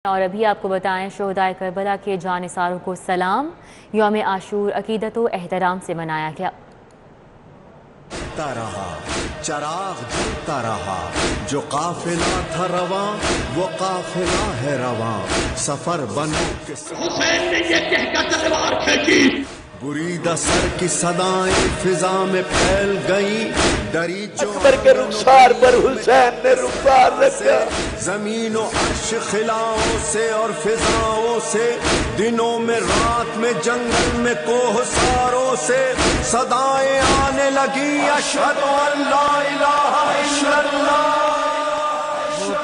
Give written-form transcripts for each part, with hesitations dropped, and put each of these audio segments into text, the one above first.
اور ابھی آپ کو بتائیں شہدائے کربلا کے جانثاروں کو سلام۔ یوم عاشور عقیدت و احترام سے منایا گیا۔ رہا چراغ جلتا رہا، جو قافلہ تھا رواں وہ قافلہ ہے رواں، سفر بنو کے حسین نے یہ کہہ کر تلوار کھینچی، بریدہ سر کی صدائیں فضا میں پھیل گئیں، ڈری اکبر کے رخسار پر حسین نے رخسار رکھا، زمین و عرش خلاؤں سے اور فضاؤں سے، دنوں میں رات میں جنگل میں کوہساروں سے صدائیں آنے لگی، اشہد ان لا الہ الا اللہ۔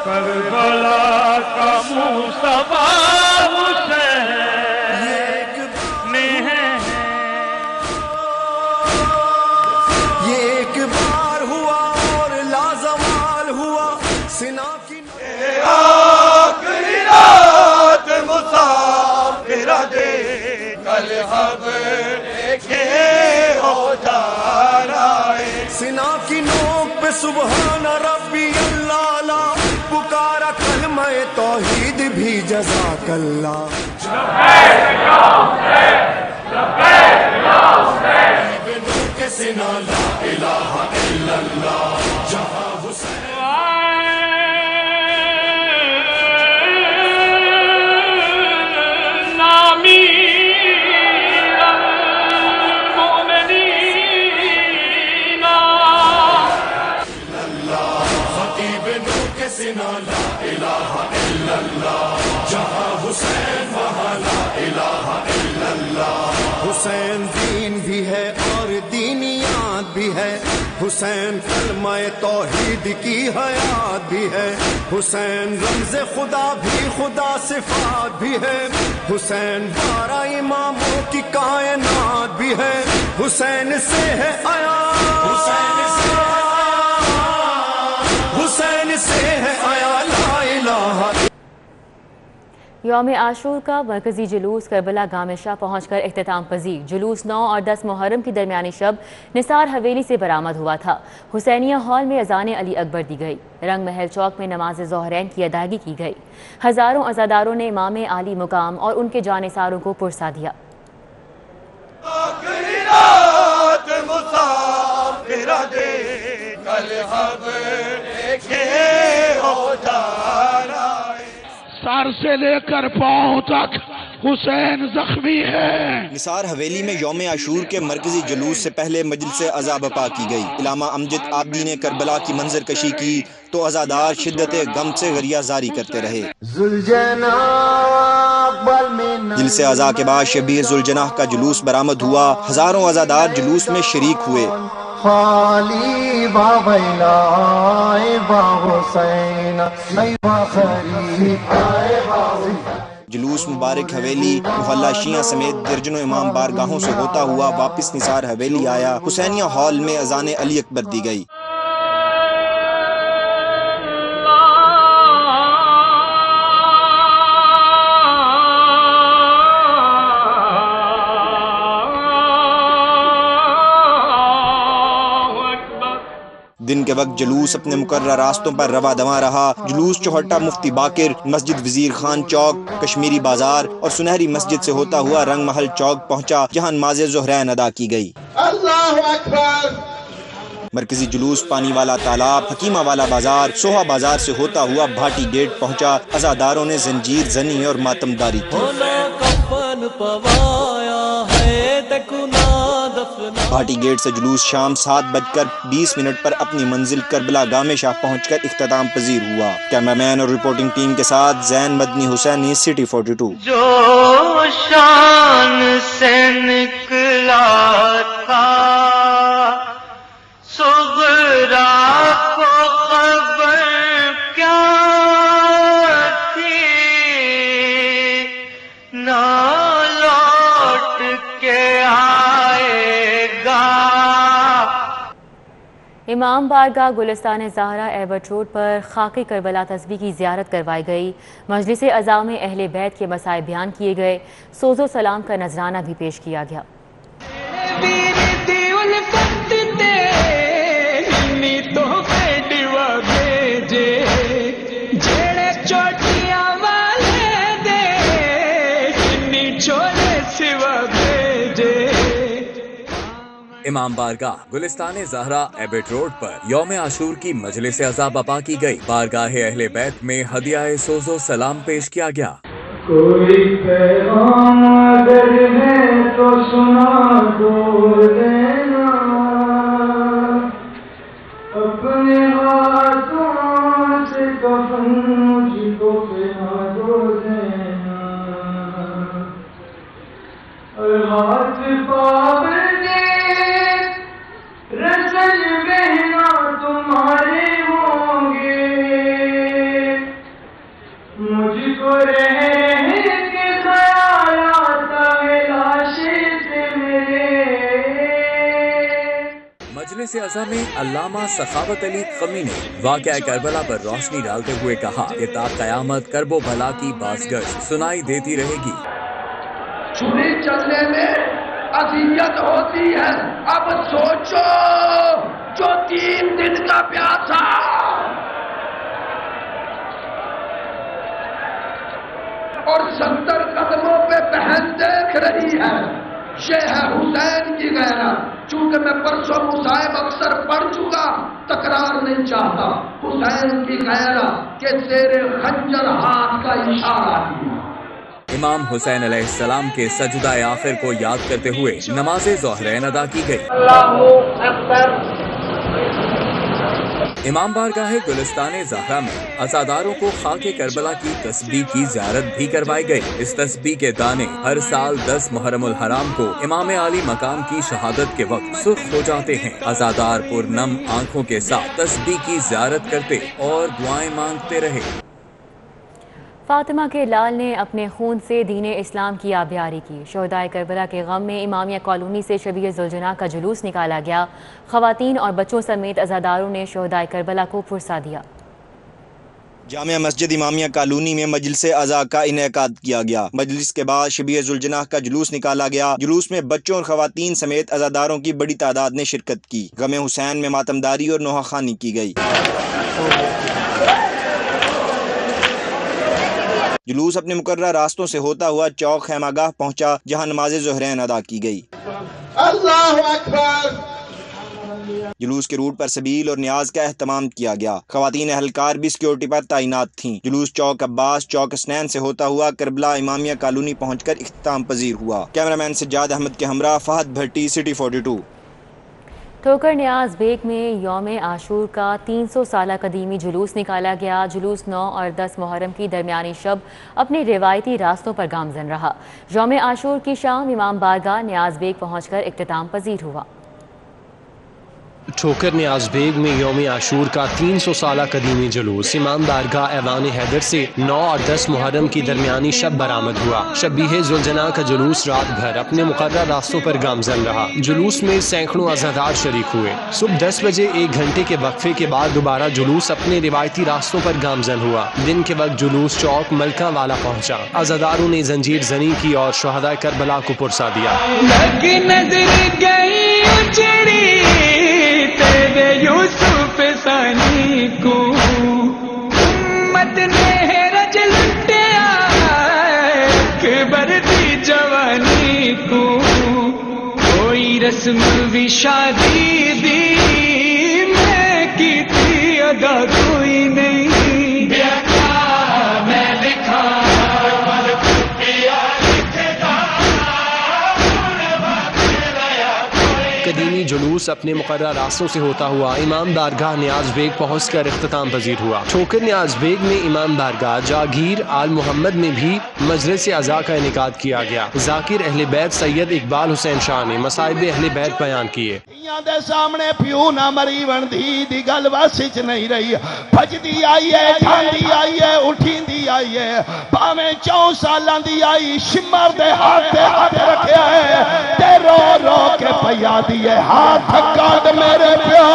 کربلا کا مصطفیٰ حسین یہ ایک بار ہوا اور لازوال ہوا، سنا کی آخری رات مسافر دے، کل ہم دیکھے ہو جانا ہے، سنا کی نوک پہ سبحان ربی اللہ، پکارا کلمہ توحید بھی جزاک اللہ۔ سنا لا الہ الا اللہ، جہاں حسین سنا لا الہ الا اللہ، جہاں حسین وہاں لا الہ الا اللہ۔ حسین دین بھی ہے اور دینیات بھی ہے، حسین کلمہ توحید کی حیات بھی ہے، حسین رمز خدا بھی خدا صفات بھی ہے، حسین 12 اماموں کی کائنات بھی ہے، حسین سے ہے آیا، حسین سے ہے آیا لا الہ۔ یوم عاشور کا مرکزی جلوس کربلا گاہ میں شاہ پہنچ کر اختتام پذیر۔ جلوس 9 اور 10 محرم کی درمیانی شب نثار حویلی سے برآمد ہوا تھا۔ حسینیہ ہال میں اذان علی اکبر دی گئی، رنگ محل چوک میں نماز ظہرین کی ادائیگی کی گئی۔ ہزاروں عزاداروں نے امام عالی مقام اور ان کے جانثاروں کو پرسا دیا۔ آخری رات مسافر دے، کل ہم دیکھے ہو جانا ہے، سر سے لے کر پاؤں تک حسین زخمی ہے۔ نثار حویلی میں یوم عاشور کے مرکزی جلوس سے پہلے مجلس عزا برپا کی گئی۔ علامہ امجد عابدین کربلا کی منظر کشی کی تو عزادار شدت غم سے غریہ زاری کرتے رہے۔ جلسے عزا کے بعد شبیر ذوالجناح کا جلوس برآمد ہوا، ہزاروں عزادار جلوس میں شریک ہوئے۔ خالی باویلا با حسین جلوس مبارک حویلی محلہ شیعہ سمیت درجنوں امام بارگاہوں سے ہوتا ہوا واپس نثار حویلی آیا۔ حسینیہ ہال میں اذان علی اکبر دی گئی۔ دن کے وقت جلوس اپنے مقررہ راستوں پر رواں دواں رہا۔ جلوس چوہٹہ مفتی باقر، مسجد وزیر خان چوک، کشمیری بازار اور سنہری مسجد سے ہوتا ہوا رنگ محل چوک پہنچا، جہاں نماز ظہرین ادا کی گئی۔ اللہ اکبر۔ مرکزی جلوس پانی والا تالاب، حکیمہ والا بازار، سوہا بازار سے ہوتا ہوا بھاٹی گیٹ پہنچا۔ عزاداروں نے زنجیر زنی اور ماتمداری کی۔ بھاٹی گیٹ سے جلوس شام 7:20 پر اپنی منزل کربلا گاہ میں شاہ پہنچ کر اختتام پذیر ہوا۔ کیمرامین اور رپورٹنگ ٹیم کے ساتھ زین مدنی حسینی، سٹی 42۔ جو شان سے نکلا تھا صغرا کو خبر کیا تھی، نہ لوٹ کے آئے گا۔ امام بارگاہ گلستان زہرا ایبٹ روڈ پر خاکی کربلا تسبیح کی زیارت کروائی گئی۔ مجلس عزا میں اہل بیت کے مسائل بیان کیے گئے، سوز و سلام کا نذرانہ بھی پیش کیا گیا۔ جڑے چوٹیاں والے چھوڑے سوا بھیجے. امام بارگاہ گلستان زہرا ایبٹ روڈ پر یوم عاشور کی مجلس عزا برپا کی گئی. بارگاہ اہل بیت میں ہدیہ سوز و سلام پیش کیا گیا. کوئی پیغام اگر ہے تو سنا دو دینا، اپنے ہاتھوں سے کفن مجھ کو پہنا دو دینا، ہاتھ پاور رسل بہنا تمہارے ہوں گے، مجھ کو رہ کے خیال آتا ہے لاشیں سے میرے. مجلس عزا میں علامہ سخاوت علی قمی نے واقعہ کربلا پر روشنی ڈالتے ہوئے کہا کہ تا قیامت کرب و بلا کی بازگشت سنائی دیتی رہے گی. چھری چلنے میں اذیت ہوتی ہے، اب سوچو جو 3 دن کا پیاسا اور 70 قدموں پہ بہن دیکھ رہی ہے، یہ ہے حسین کی غیرت. چونکہ میں پرسوں مصائب اکثر پڑھ چکا، تکرار نہیں چاہتا. حسین کی غیرت کہ تیرے خنجر ہاتھ کا اشارہ کیا. امام حسین علیہ السلام کے سجدہ آخر کو یاد کرتے ہوئے نماز ظہرین ادا کی گئی. امام بارگاہ گلستان زہرا میں عزاداروں کو خاک کربلا کی تسبیح کی زیارت بھی کروائی گئی. اس تسبیح کے دانے ہر سال 10 محرم الحرام کو امام عالی مقام کی شہادت کے وقت سرخ ہو جاتے ہیں. عزادار پرنم آنکھوں کے ساتھ تسبیح کی زیارت کرتے اور دعائیں مانگتے رہے. فاطمہ کے لال نے اپنے خون سے دین اسلام کی آبیاری کی. شہدائے کربلا کے غم میں امامیہ کالونی سے شبیہ ذوالجناح کا جلوس نکالا گیا. خواتین اور بچوں سمیت عزاداروں نے شہدائے کربلا کو پرسا دیا. جامع مسجد امامیہ کالونی میں مجلس عزا کا انعقاد کیا گیا. مجلس کے بعد شبیہ ذوالجناح کا جلوس نکالا گیا. جلوس میں بچوں اور خواتین سمیت عزاداروں کی بڑی تعداد نے شرکت کی. غم حسین میں ماتمداری اور نوحہ خوانی کی گئی. جلوس اپنے مقررہ راستوں سے ہوتا ہوا چوک خیمہ گاہ پہنچا جہاں نماز ظہرین ادا کی گئی. اللہ اکبر. جلوس کے روٹ پر سبیل اور نیاز کا اہتمام کیا گیا. خواتین اہلکار بھی سیکورٹی پر تعینات تھیں. جلوس چوک عباس چوک اسنین سے ہوتا ہوا کربلا امامیہ کالونی پہنچ کر اختتام پذیر ہوا. کیمرامین سجاد احمد کے ہمراہ فہد بھٹی، سٹی 42. ٹھوکر نیاز بیگ میں یوم عاشور کا 300 سالہ قدیمی جلوس نکالا گیا. جلوس 9 اور 10 محرم کی درمیانی شب اپنے روایتی راستوں پر گامزن رہا. یوم عاشور کی شام امام بارگاہ نیاز بیگ پہنچ کر اختتام پذیر ہوا. ٹھوکر نیاز بیگ میں یوم عاشور کا 300 سالہ قدیمی جلوس امام بارگاہ ایوان حیدر سے 9 اور 10 محرم کی درمیانی شب برآمد ہوا. شبیہ ذوالجناح کا جلوس رات بھر اپنے مقررہ راستوں پر گامزن رہا. جلوس میں سینکڑوں عزادار شریک ہوئے. صبح 10 بجے 1 گھنٹے کے وقفے کے بعد دوبارہ جلوس اپنے روایتی راستوں پر گامزن ہوا. دن کے وقت جلوس چوک ملکہ والا پہنچا. عزاداروں نے زنجیر زنی کی اور شہدائے کربلا کو پرسا دیا. تیرے یوسف ثانی کو امت نے رج لٹیا اکبر دی جوانی کو کوئی رسم بھی شادی دی میں کی تھی ادا کوئی نہیں. میں لکھا قدیمی جلوس اپنے مقررہ راستوں سے ہوتا ہوا امام بارگاہ نیاز بیگ پہنچ کر اختتام پذیر ہوا. ٹھوکر نیاز بیگ میں امام بارگاہ جاگیر آل محمد میں بھی مجلس عزا کا انعقاد کیا گیا. ذاکر اہل بیت سید اقبال حسین شاہ نے مصائب اہل بیت بیان کیے. دے سامنے پیو نہ مری وندی دی گل واسچ نہیں رہی. بھجدی آئی ہے جھاندی آئی ہے اٹھیندی آئی ہے بھاویں 4 سالاں دی آئی شمر دے ہاتھ رکھیا ہے تے رو رو کے پیا دیے ہاتھ کاٹ میرے پیو.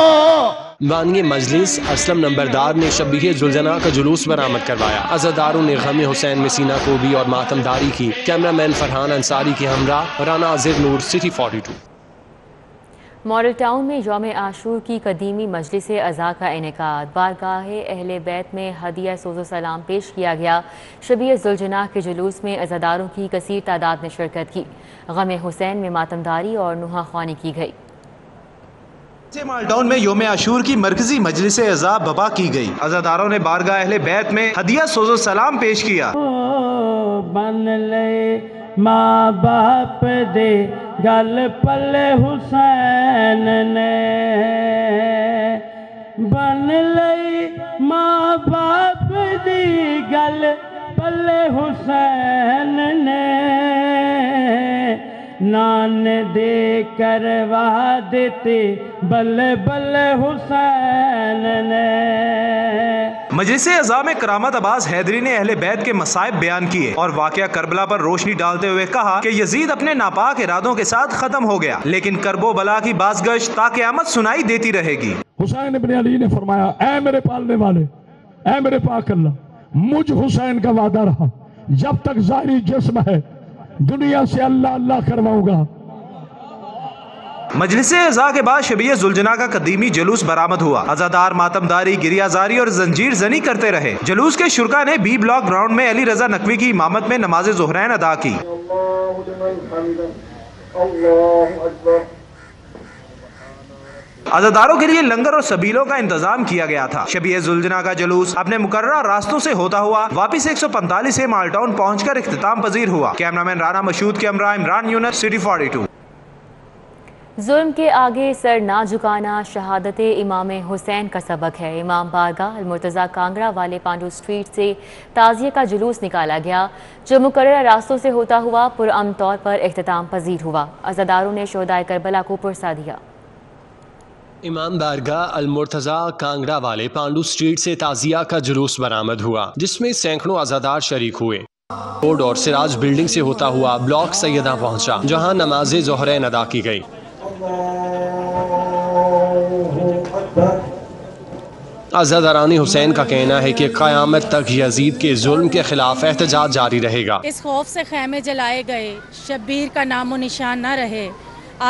بانی مجلس اسلم نمبردار نے شبیہ ذوالجناح کا جلوس برآمد کروایا. عزاداروں نے غم حسین میں سینہ کوبی اور ماتمداری کی. کیمرہ مین فرحان انصاری کے ہمراہ رانا عزیر نور، سٹی 42. ماڈل ٹاؤن میں یوم عاشور کی قدیمی مجلس عزا کا انعقاد، بارگاہ اہل بیت میں ہدیہ سوز و سلام پیش کیا گیا۔ شبیہ ذوالجناح کے جلوس میں عزاداروں کی کثیر تعداد نے شرکت کی۔ غم حسین میں ماتمداری اور نوحہ خوانی کی گئی۔ ماڈل ٹاؤن میں یوم عاشور کی مرکزی مجلس عزا برپا کی گئی۔ عزاداروں نے بارگاہ اہل بیت میں ہدیہ سوز و سلام پیش کیا۔ بن لے ماں باپ دے گل پلے حسین نے، بن لئی ماں باپ دی گل پلے حسین نے، نان دے کروا دیتے بلے بلے حسین نے۔ مجلس عزا میں کرامت عباس حیدری نے اہل بیت کے مصائب بیان کیے اور واقعہ کربلا پر روشنی ڈالتے ہوئے کہا کہ یزید اپنے ناپاک ارادوں کے ساتھ ختم ہو گیا، لیکن کرب و بلا کی بازگشت تا قیامت سنائی دیتی رہے گی۔ حسین ابن علی نے فرمایا، اے میرے پالنے والے، اے میرے پاک اللہ، مجھ حسین کا وعدہ رہا جب تک ظاہری جسم ہے دنیا سے اللہ اللہ کرواؤں گا۔ مجلس عزا کے بعد شبیہ ذوالجناح کا قدیمی جلوس برآمد ہوا۔ عزادار ماتمداری، گریہ زاری اور زنجیر زنی کرتے رہے۔ جلوس کے شرکا نے بی بلاک گراؤنڈ میں علی رضا نقوی کی امامت میں نماز ظہرین ادا کی۔ عزاداروں کے لیے لنگر اور سبیلوں کا انتظام کیا گیا تھا۔ شبیہ ذوالجناح کا جلوس اپنے مقررہ راستوں سے ہوتا ہوا واپس 145 سے ماڈل ٹاؤن پہنچ کر اختتام پذیر ہوا۔ کیمرامین رانا مشہود کے ہمراہ عمران یونس، سٹی 42۔ ظلم کے آگے سر نہ جھکانا شہادت امام حسین کا سبق ہے۔ امام بارگاہ المرتضیٰ کانگڑا والے پانڈو اسٹریٹ سے تعزیہ کا جلوس نکالا گیا جو مقررہ راستوں سے ہوتا ہوا پرامن طور پر اختتام پذیر ہوا۔ عزاداروں نے شہدائے کربلا کو پرسا دیا۔ امام بارگاہ المرتضیٰ کانگڑا والے پانڈو اسٹریٹ سے تعزیہ کا جلوس برآمد ہوا جس میں سینکڑوں عزادار شریک ہوئے۔ روڈ اور سراج بلڈنگ سے ہوتا ہوا بلاک سیدہ پہنچا جہاں نماز ظہرین ادا کی گئی۔ عزاداران حسین کا کہنا ہے کہ قیامت تک یزید کے ظلم کے خلاف احتجاج جاری رہے گا۔ اس خوف سے خیمے جلائے گئے، شبیر کا نام و نشان نہ رہے۔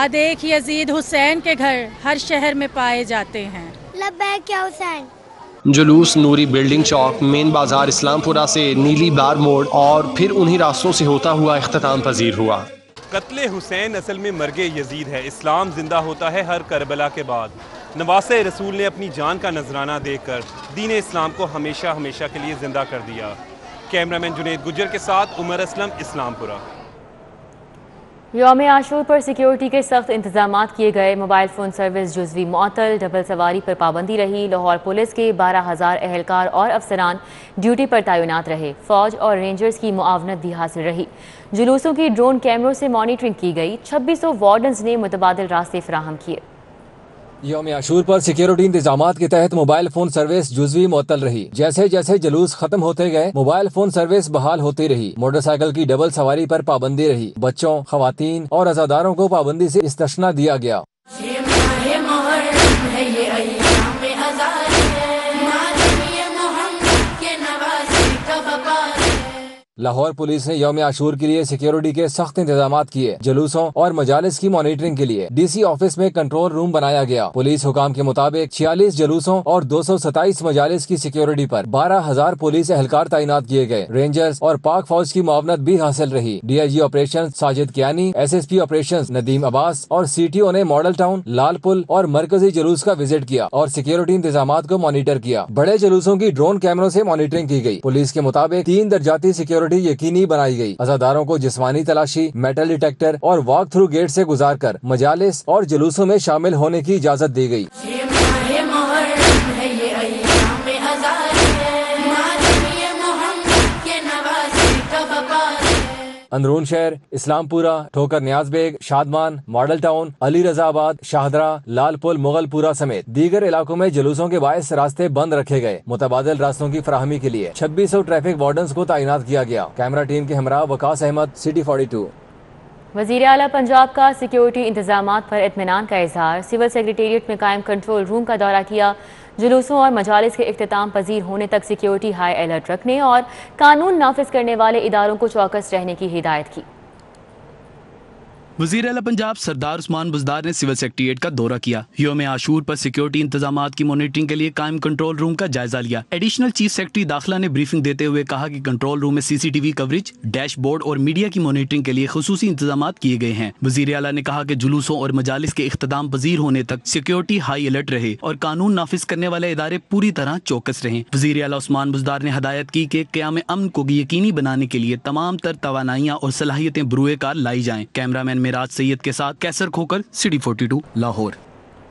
آدیکھ یزید حسین کے گھر ہر شہر میں پائے جاتے ہیں۔ لبیک یا حسین۔ جلوس نوری بلڈنگ چوک، مین بازار اسلام پورہ سے نیلی بار موڑ اور پھر انہی راستوں سے ہوتا ہوا اختتام پذیر ہوا۔ قتل حسین اصل میں مرگ یزید ہے۔ اسلام زندہ ہوتا ہے ہر کربلا کے بعد۔ نواسہ رسول نے اپنی جان کا نذرانہ دے کر دین اسلام کو ہمیشہ ہمیشہ کے لیے زندہ کر دیا۔ کیمرامین جنید گجر کے ساتھ عمر اسلم، اسلام پورہ۔ یوم عاشور پر سیکیورٹی کے سخت انتظامات کیے گئے۔ موبائل فون سروس جزوی معطل، ڈبل سواری پر پابندی رہی۔ لاہور پولیس کے 12,000 اہلکار اور افسران ڈیوٹی پر تعینات رہے۔ فوج اور رینجرز کی معاونت بھی حاصل رہی۔ جلوسوں کی ڈرون کیمروں سے مانیٹرنگ کی گئی۔ 2600 وارڈنز نے متبادل راستے فراہم کیے۔ یوم عاشور پر سیکیورٹی انتظامات کے تحت موبائل فون سروس جزوی معطل رہی۔ جیسے جیسے جلوس ختم ہوتے گئے موبائل فون سروس بحال ہوتی رہی۔ موٹر سائیکل کی ڈبل سواری پر پابندی رہی۔ بچوں، خواتین اور عزاداروں کو پابندی سے استثناء دیا گیا۔ لاہور پولیس نے یوم عاشور کے لیے سیکیورٹی کے سخت انتظامات کیے۔ جلوسوں اور مجالس کی مانیٹرنگ کے لیے ڈی سی آفس میں کنٹرول روم بنایا گیا۔ پولیس حکام کے مطابق 46 جلوسوں اور 227 مجالس کی سیکیورٹی پر 12,000 پولیس اہلکار تعینات کیے گئے۔ رینجرز اور پاک فوج کی معاونت بھی حاصل رہی۔ D I G operation Sajid Kayani, S S P operation Nadeem Abbas اور سی ٹی او نے ماڈل ٹاؤن، لال پل اور مرکزی جلوس کا وزٹ کیا اور سیکیورٹی انتظامات کو مانیٹر کیا۔ بڑے جلوسوں کی ڈرون کیمروں سے مانیٹرنگ کی گئی۔ پولیس کے مطابق 3 درجاتی سیکیورٹی یقینی بنائی گئی۔ عزاداروں کو جسمانی تلاشی، میٹل ڈیٹیکٹر اور واک تھرو گیٹ سے گزار کر مجالس اور جلوسوں میں شامل ہونے کی اجازت دی گئی۔ اندرون شہر، اسلام پورہ، ٹھوکر نیاز bag, Shadman, model town, Ali Raza آباد، شاہدرہ، لال پل، مغل پورہ سمیت دیگر علاقوں میں جلوسوں کے باعث راستے بند رکھے گئے۔ متبادل راستوں کی فراہمی کے لیے 2600 ٹریفک وارڈنز کو تعینات کیا گیا۔ کیمرہ ٹیم کے ہمراہ وقاص احمد، سٹی 42۔ وزیر اعلیٰ پنجاب کا سیکیورٹی انتظامات پر اطمینان کا اظہار۔ سول سیکریٹریٹ میں قائم کنٹرول روم کا دورہ کیا۔ جلوسوں اور مجالس کے اختتام پذیر ہونے تک سیکیورٹی ہائی الرٹ رکھنے اور قانون نافذ کرنے والے اداروں کو چوکس رہنے کی ہدایت کی۔ وزیر اعلیٰ پنجاب سردار عثمان بزدار نے سول سیکریٹریٹ کا دورہ کیا۔ یوم عاشور پر سیکیورٹی انتظامات کی مانیٹرنگ کے لیے قائم کنٹرول روم کا جائزہ لیا۔ ایڈیشنل چیف سیکرٹری داخلہ نے بریفنگ دیتے ہوئے کہا کہ کنٹرول روم میں CCTV کوریج، ڈیش بورڈ اور میڈیا کی مانیٹرنگ کے لیے خصوصی انتظامات کیے گئے ہیں۔ وزیر اعلیٰ نے کہا کہ جلوسوں اور مجالس کے اختتام پذیر ہونے تک سیکیورٹی ہائی الرٹ رہے اور قانون نافذ کرنے والے ادارے پوری طرح چوکس رہیں۔ وزیر اعلیٰ عثمان بزدار نے ہدایت کی کہ قیام امن کو یقینی بنانے کے لیے تمام تر توانائیاں اور صلاحیتیں بروئے کار لائی جائیں۔ کیمرہ مین معراج سید کے ساتھ کیسر کھوکر، City 42 لاہور۔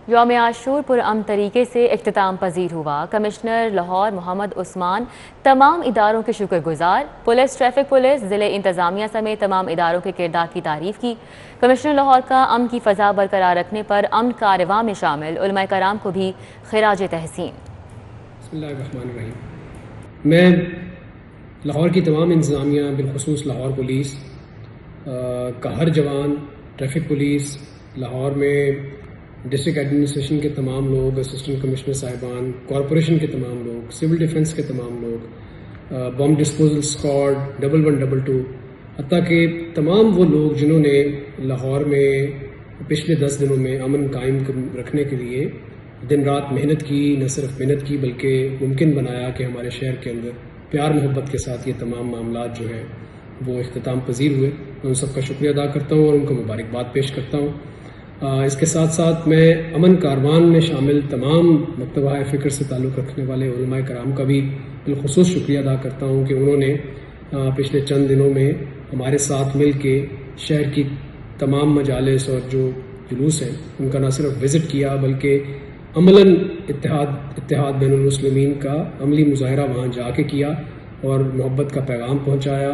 یوم عاشور پرامن طریقے سے اختتام پذیر ہوا۔ کمشنر لاہور محمد عثمان تمام اداروں کے شکر گزار۔ پولیس، ٹریفک پولیس، ضلع انتظامیہ سمیت تمام اداروں کے کردار کی تعریف کی۔ کمشنر لاہور کا امن کی فضا برقرار رکھنے پر امن کاررواں میں شامل علماء کرام کو بھی خراج تحسین۔ بسم اللہ الرحمن الرحیم۔ میں لاہور کی تمام انتظامیہ، بالخصوص لاہور پولیس کا ہر جوان، ٹریفک پولیس لاہور میں ڈسٹرکٹ ایڈمنسٹریشن کے تمام لوگ، اسسٹنٹ کمشنر صاحبان، کارپوریشن کے تمام لوگ، سول ڈیفنس کے تمام لوگ، بم ڈسپوزل اسکواڈ 1122، حتیٰ کہ تمام وہ لوگ جنہوں نے لاہور میں پچھلے 10 دنوں میں امن قائم رکھنے کے لیے دن رات محنت کی، نہ صرف محنت کی بلکہ ممکن بنایا کہ ہمارے شہر کے اندر پیار محبت کے ساتھ یہ تمام معاملات جو ہیں وہ اختتام پذیر ہوئے۔ میں ان سب کا شکریہ ادا کرتا ہوں اور ان کو مبارکباد پیش کرتا ہوں۔ اس کے ساتھ ساتھ میں امن کاروان میں شامل تمام مکتبہ فکر سے تعلق رکھنے والے علماء کرام کا بھی بالخصوص شکریہ ادا کرتا ہوں کہ انہوں نے پچھلے چند دنوں میں ہمارے ساتھ مل کے شہر کی تمام مجالس اور جو جلوس ہیں ان کا نہ صرف وزٹ کیا بلکہ عملاً اتحاد بین المسلمین کا عملی مظاہرہ وہاں جا کے کیا اور محبت کا پیغام پہنچایا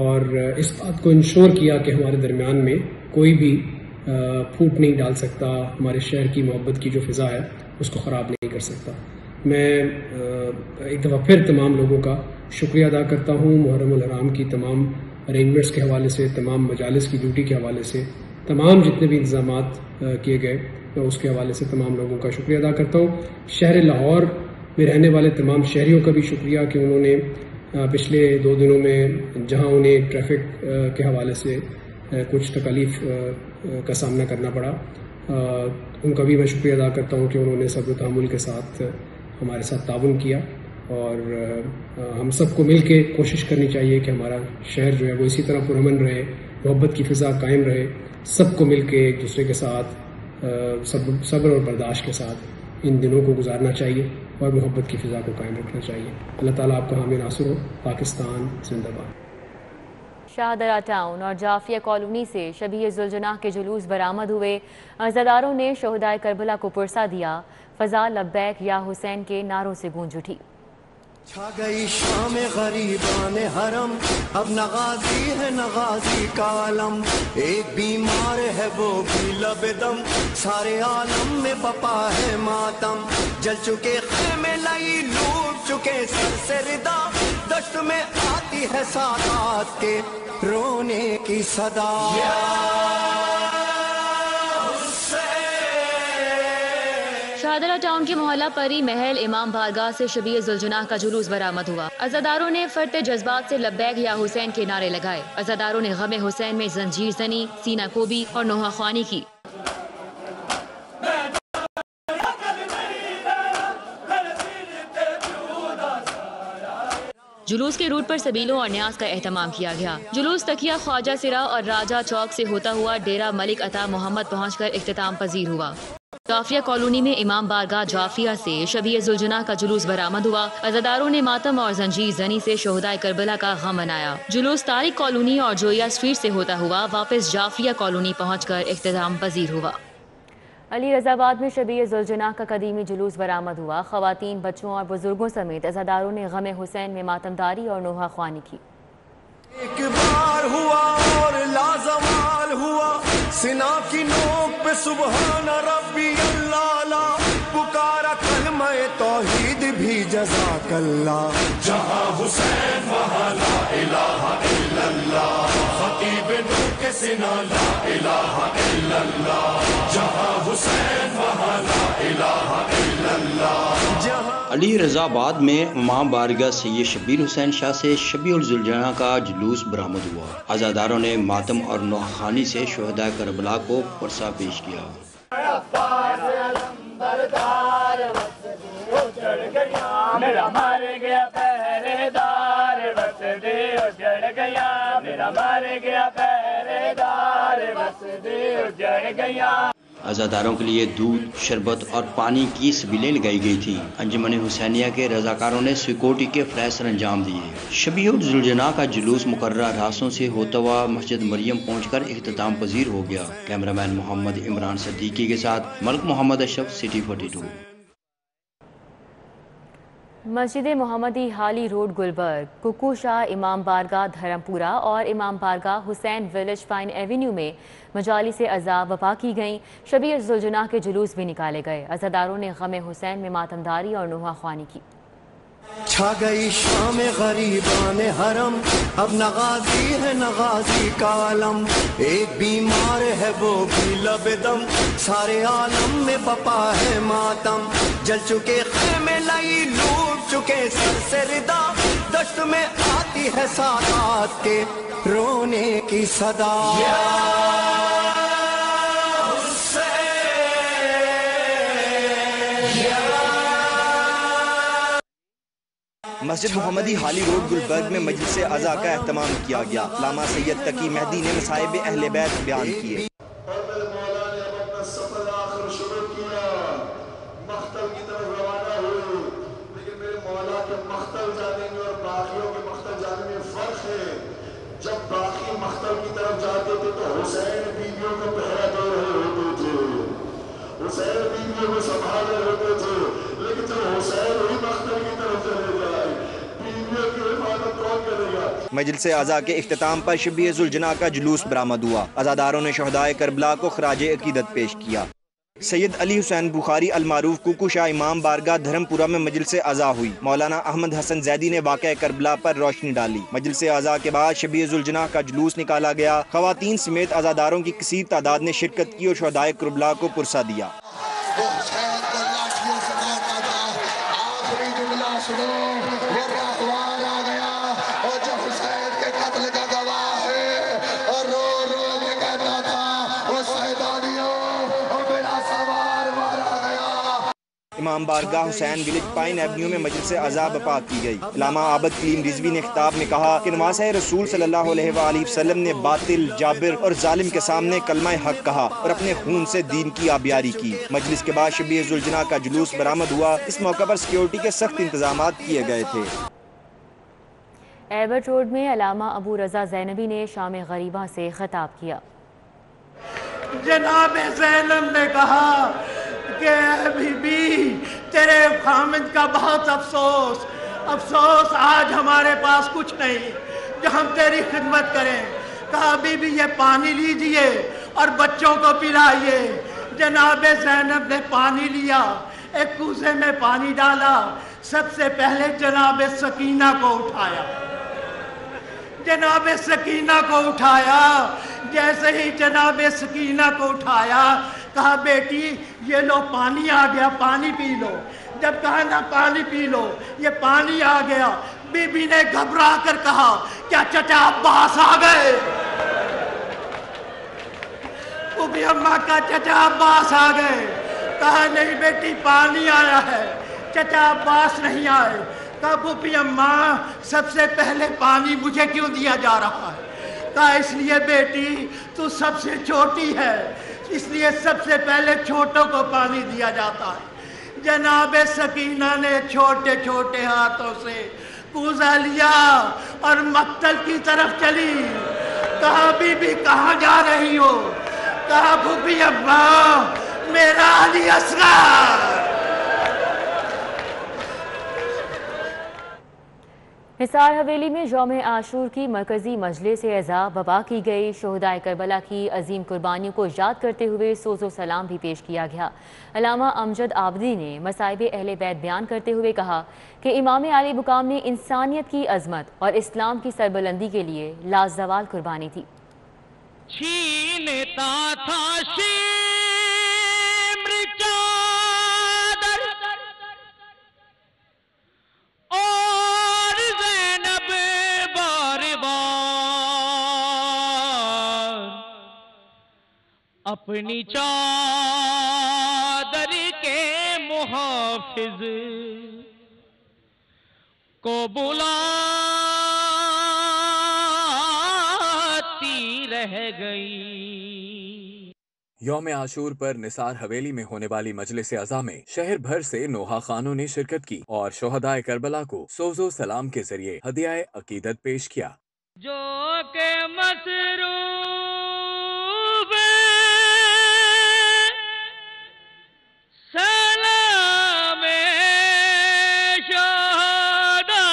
اور اس بات کو انشور کیا کہ ہمارے درمیان میں کوئی بھی پھوٹ نہیں ڈال سکتا، ہمارے شہر کی محبت کی جو فضا ہے اس کو خراب نہیں کر سکتا۔ میں ایک دفعہ پھر تمام لوگوں کا شکریہ ادا کرتا ہوں، محرم الحرام کی تمام ارینجمنٹس کے حوالے سے، تمام مجالس کی ڈیوٹی کے حوالے سے، تمام جتنے بھی انتظامات کیے گئے میں اس کے حوالے سے تمام لوگوں کا شکریہ ادا کرتا ہوں۔ شہر لاہور میں رہنے والے تمام شہریوں کا بھی شکریہ کہ انہوں نے پچھلے 2 دنوں میں جہاں انہیں ٹریفک کے حوالے سے کچھ تکالیف کا سامنا کرنا پڑا، ان کا بھی میں شکریہ ادا کرتا ہوں کہ انہوں نے صبر و تحمل کے ساتھ ہمارے ساتھ تعاون کیا اور ہم سب کو مل کے کوشش کرنی چاہیے کہ ہمارا شہر جو ہے وہ اسی طرح پرامن رہے، محبت کی فضا قائم رہے، سب کو مل کے ایک دوسرے کے ساتھ صبر اور برداشت کے ساتھ ان دنوں کو گزارنا چاہیے اور محبت کی فضا کو قائم رکھنا چاہیے۔ اللہ تعالیٰ آپ کا حامی ناصر ہو۔ پاکستان زندہ باد۔ شاہدرہ ٹاؤن اور جعفریہ کالونی سے شبیہ ذوالجناح کے جلوس برآمد ہوئے۔ عزاداروں نے شہدائے کربلا کو پرسہ دیا۔ فضا لبیک یا حسین کے نعروں سے گونج اٹھی۔ چھا گئی شام غریبان حرم، اب نغازی ہے نغازی کا علم، ایک بیمار ہے وہ بھی لب دم، سارے عالم میں بپا ہے ماتم، جل چکے خیمے لئی لوٹ چکے سر سے ردا، دشت میں آتی ہے سادات کے رونے کی صدا۔ شاہدرہ ٹاؤن کے محلہ پری محل امام بارگاہ سے شبیہ ذوالجناح کا جلوس برآمد ہوا۔ عزاداروں نے فرتے جذبات سے لبیک یا حسین کے نعرے لگائے۔ عزاداروں نے غم حسین میں زنجیر زنی، سینہ کوبی اور نوحہ خوانی کی۔ جلوس کے روٹ پر سبیلوں اور نیاز کا اہتمام کیا گیا۔ جلوس تکیہ خواجہ سرا اور راجہ چوک سے ہوتا ہوا ڈیرہ ملک عطا محمد پہنچ کر اختتام پذیر ہوا۔ جعفریہ کالونی میں امام بارگاہ جعفریہ سے شبیہ ذوالجناح کا جلوس برآمد ہوا۔ عزاداروں نے ماتم اور زنجیر زنی سے شہدائے کربلا کا غم منایا۔ جلوس طارق کالونی اور جویا اسٹریٹ سے ہوتا ہوا واپس جعفریہ کالونی پہنچ کر اختتام پذیر ہوا۔ علی رضا آباد میں شبیہ ذوالجناح کا قدیمی جلوس برآمد ہوا۔ خواتین، بچوں اور بزرگوں سمیت عزاداروں نے غم حسین میں ماتمداری اور نوحہ خوانی کی۔ ایک بار ہوا اور لازوال ہوا، سنا کی نوک پہ سبحان ربی اللہ، پکارا کلمہ توحید بھی جزاک اللہ، جہاں حسین وہاں لا الہ الا اللہ، خطیب نور کے سنا لا الہ الا اللہ، جہاں حسین وہاں لا الہ الا اللہ، جہاں علی رضا آباد میں امام بارگاہ سید شبیر حسین شاہ سے شبیع الذوالجناح کا جلوس برآمد ہوا۔ عزاداروں نے ماتم اور نوحانی سے شہداء کربلا کو پرسہ پیش کیا۔ میرا مار گیا پہرے دار بس دے اجڑ گیا، میرا مار گیا پہرے دار بس دے اجڑ گیا۔ عزاداروں کے لیے دودھ، شربت اور پانی کی سبیلیں لگائی گئی تھیں۔ انجمن حسینیہ کے رضاکاروں نے سیکورٹی کے فرائض سر انجام دیے۔ شبیع الذوالجناح کا جلوس مقررہ راستوں سے ہوتا ہوا مسجد مریم پہنچ کر اختتام پذیر ہو گیا۔ کیمرامین محمد عمران صدیقی کے ساتھ ملک محمد اشرف، سٹی 42۔ مسجد محمدی حالی روڈ گلبرگ، ککو شاہ امام بارگاہ دھرم پورہ اور امام بارگاہ حسین ویلج پائن ایونیو میں مجالس عزا برپا کی گئیں۔ شبیع الذوالجناح کے جلوس بھی نکالے گئے۔ عزاداروں نے غم حسین میں ماتمداری اور نوحہ خوانی کی۔ چھا گئی شام غریبان حرم، اب نغازی ہے نغازی کا عالم، ایک بیمار ہے وہ بھی لب دم، سارے عالم میں بپا ہے ماتم، جل چکے خیمے لئی لوٹ چکے سر سے ردا، دشت میں آتی ہے سادات کے رونے کی صدا۔ مسجد محمدی حالی روڈ گلبرگ میں مجلس عزا کا اہتمام کیا گیا۔ علامہ سید تقی مہدی نے مصائب اہل بیت بیان کیے۔ جب باقی مختل کی طرف جاتے تھے تو حسین بیویوں کو پہرا دے رہے ہوتے تھے، حسین بیویوں کو سنبھال رہے ہوتے تھے، لیکن جب حسین وہی مختل کی طرف چلے جائے بیویوں کی حفاظت کون کرے گا؟ مجلس عزا کے اختتام پر شبیع الذوالجناح کا جلوس برآمد ہوا۔ عزاداروں نے شہداء کربلا کو خراج عقیدت پیش کیا۔ سید علی حسین بخاری المعروف کوکو شاہ امام بارگاہ دھرم پورہ میں مجلس عزا ہوئی۔ مولانا احمد حسن زیدی نے واقعہ کربلا پر روشنی ڈالی۔ مجلس عزا کے بعد شبیع الذوالجناح کا جلوس نکالا گیا۔ خواتین سمیت عزاداروں کی کثیر تعداد نے شرکت کی اور شہداء کربلا کو پرسہ دیا۔ امام بارگاہ حسین ویلج پائن ایونیو میں مجلس عزا برپا کی گئی۔ علامہ عابد کلیم رضوی نے خطاب میں کہا کہ نواسہ رسول صلی اللہ علیہ وآلہ وسلم نے باطل، جابر اور ظالم کے سامنے کلمہ حق کہا اور اپنے خون سے دین کی آبیاری کی۔ مجلس کے بعد شبیع الذوالجناح کا جلوس برآمد ہوا۔ اس موقع پر سیکیورٹی کے سخت انتظامات کیے گئے تھے۔ ایبٹ روڈ میں علامہ ابو رضا زینبی نے شام غریبہ سے خطاب کیا۔ جناب زینب نے کہا کہ اے بی بی تیرے خامد کا بہت افسوس آج ہمارے پاس کچھ نہیں جو ہم تیری خدمت کریں۔ کہا بی بی یہ پانی لیجئے اور بچوں کو پلائیے۔ جناب زینب نے پانی لیا، ایک کوزے میں پانی ڈالا، سب سے پہلے جناب سکینہ کو اٹھایا۔ جناب سکینہ کو اٹھایا، جیسے ہی جناب سکینہ کو اٹھایا کہا بیٹی یہ لو پانی آ گیا، پانی پی لو۔ جب کہا نا پانی پی لو، یہ پانی آ گیا، بی بی نے گھبرا کر کہا کیا چچا عباس آ گئے؟ بی اماں کا چچا عباس آ گئے؟ کہا نہیں بیٹی پانی آیا ہے، چچا عباس نہیں آئے۔ کہا بی اماں سب سے پہلے پانی مجھے کیوں دیا جا رہا ہے؟ کہا اس لیے بیٹی تو سب سے چھوٹی ہے، اس لیے سب سے پہلے چھوٹوں کو پانی دیا جاتا ہے۔ جناب سکینہ نے چھوٹے چھوٹے ہاتھوں سے کوزہ لیا اور مقتل کی طرف چلی۔ کہا بی بی کہاں جا رہی ہو؟ کہا بھوپی اماں میرا علی اصغر۔ حصار حویلی میں یوم عاشور کی مرکزی مجلس عزا برپا کی گئی۔ شہداء کربلا کی عظیم قربانیوں کو یاد کرتے ہوئے سوز و سلام بھی پیش کیا گیا۔ علامہ امجد عابدی نے مصائب اہل بیت بیان کرتے ہوئے کہا کہ امام عالی مقام نے انسانیت کی عظمت اور اسلام کی سربلندی کے لیے لازوال قربانی دی۔ چھینتا تھا اپنی چادر کے محافظ کو بلاتی رہ گئی. یوم عاشور پر نثار حویلی میں ہونے والی مجلس عزا میں شہر بھر سے نوحہ خانوں نے شرکت کی اور شہدائے کربلا کو سوز و سلام کے ذریعے ہدیہ عقیدت پیش کیا. جو کہ مسروب سلام شہدا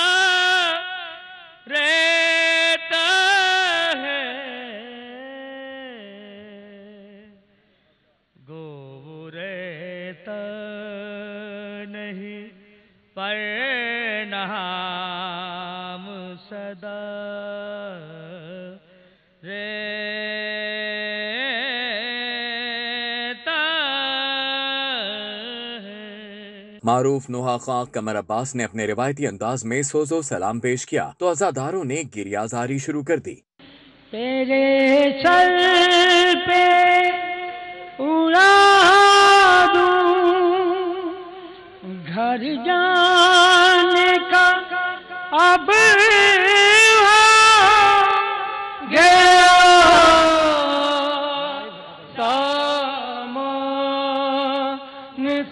رہتا ہے گو رہتا نہیں پر نام صدا معروف نوحہ خاں قمر عباس نے اپنے روایتی انداز میں سوز و سلام پیش کیا تو عزاداروں نے گریازاری شروع کر دی. تیرے سر پہ اڑا دوں گھر جانے کا اب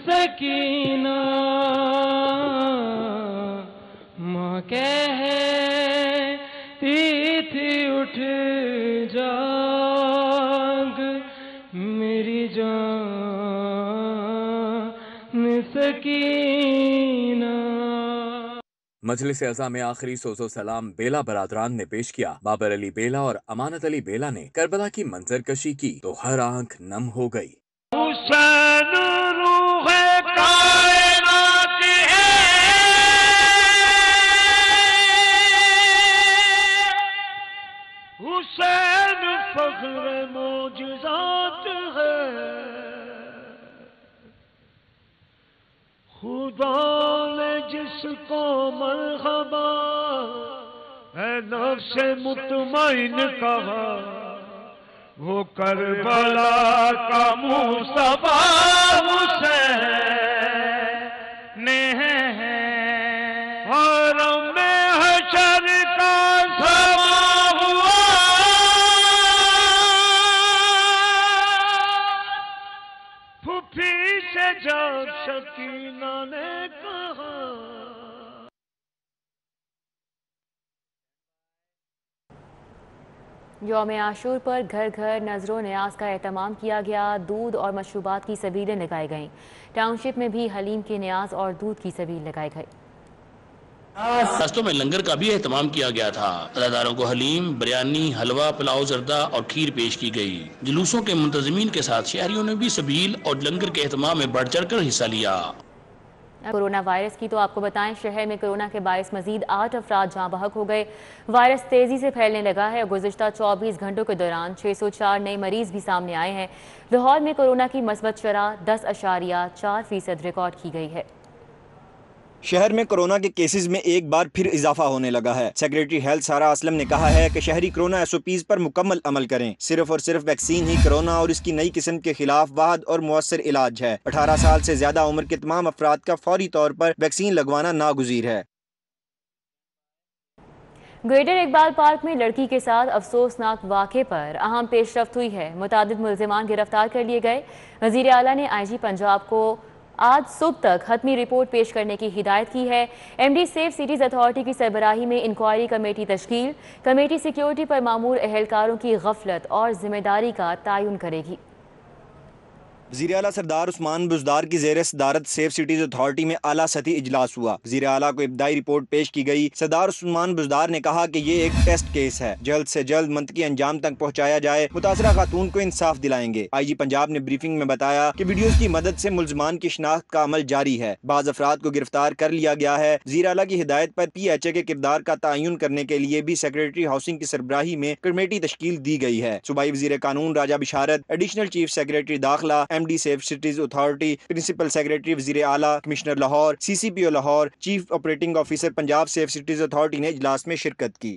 سکینہ ماں کہتی تھی اٹھ جاگ میری جان سکینہ. مجلس عزا میں آخری سوز و سلام بیلا برادران نے پیش کیا. بابر علی بیلا اور امانت علی بیلا نے کربلا کی منظر کشی کی تو ہر آنکھ نم ہو گئی. حسین روح کائنات ہے حسین فخر معجزات ہے خدا نے جس کو مرحبا اے نفس مطمئن کہا وہ کربلا کا مصطفیٰ حسین ہے حرم میں حشر کا سما ہوا پھوپھی سے جب شکینہ نے کہا. یوم عاشور پر گھر گھر نذر و نیاز کا اہتمام کیا گیا. دودھ اور مشروبات کی سبیلیں لگائی گئیں. ٹاؤن شپ میں بھی حلیم کے نیاز اور دودھ کی سبیل لگائی گئی. راستوں میں لنگر کا بھی اہتمام کیا گیا تھا. عزاداروں کو حلیم، بریانی، حلوہ، پلاؤ زردہ اور کھیر پیش کی گئی. جلوسوں کے منتظمین کے ساتھ شہریوں نے بھی سبیل اور لنگر کے اہتمام میں بڑھ چڑھ کر حصہ لیا. کورونا وائرس کی تو آپ کو بتائیں شہر میں کورونا کے باعث مزید 8 افراد جاں بحق ہو گئے. وائرس تیزی سے پھیلنے لگا ہے اور گزشتہ 24 گھنٹوں کے دوران 604 نئے مریض بھی سامنے آئے ہیں. لاہور میں کورونا کی مثبت شرح 10.4% ریکارڈ کی گئی ہے. شہر میں کرونا کے کیسز میں ایک بار پھر اضافہ ہونے لگا ہے. سیکریٹری ہیلتھ سارا اسلم نے کہا ہے کہ شہری کرونا SOPs پر مکمل عمل کریں. صرف اور صرف ویکسین ہی کرونا اور اس کی نئی قسم کے خلاف واحد اور مؤثر علاج ہے. 18 سال سے زیادہ عمر کے تمام افراد کا فوری طور پر ویکسین لگوانا ناگزیر ہے. گریٹر اقبال پارک میں لڑکی کے ساتھ افسوسناک واقعے پر اہم پیش رفت ہوئی ہے. متعدد ملزمان گرفتار کر لیے گئے. وزیر اعلیٰ نے IG پنجاب کو آج صبح تک حتمی رپورٹ پیش کرنے کی ہدایت کی ہے. MD سیف سٹیز اتھارٹی کی سربراہی میں انکوائری کمیٹی تشکیل. کمیٹی سیکیورٹی پر مامور اہلکاروں کی غفلت اور ذمہ داری کا تعین کرے گی. وزیر اعلیٰ سردار عثمان بزدار کی زیر صدارت سیف سٹیز اتھارٹی میں اعلیٰ سطحی اجلاس ہوا. وزیر اعلیٰ کو ابتدائی رپورٹ پیش کی گئی. سردار عثمان بزدار نے کہا کہ یہ ایک ٹیسٹ کیس ہے, جلد سے جلد منطقی انجام تک پہنچایا جائے. متاثرہ خاتون کو انصاف دلائیں گے. IG پنجاب نے بریفنگ میں بتایا کہ ویڈیوز کی مدد سے ملزمان کی شناخت کا عمل جاری ہے. بعض افراد کو گرفتار کر لیا گیا ہے. وزیر اعلیٰ کی ہدایت پر PHA کے کردار کا تعین کرنے کے لیے بھی سیکریٹری ہاؤسنگ کی سربراہی میں کمیٹی تشکیل دی گئی ہے. صوبائی وزیر قانون Raja Basharat, additional chief secretary داخلہ, MD safe cities authority, principal secretary وزیر اعلیٰ, commissioner Lahore, CCPO Lahore, chief operating officer Punjab safe cities authority نے اجلاس میں شرکت کی.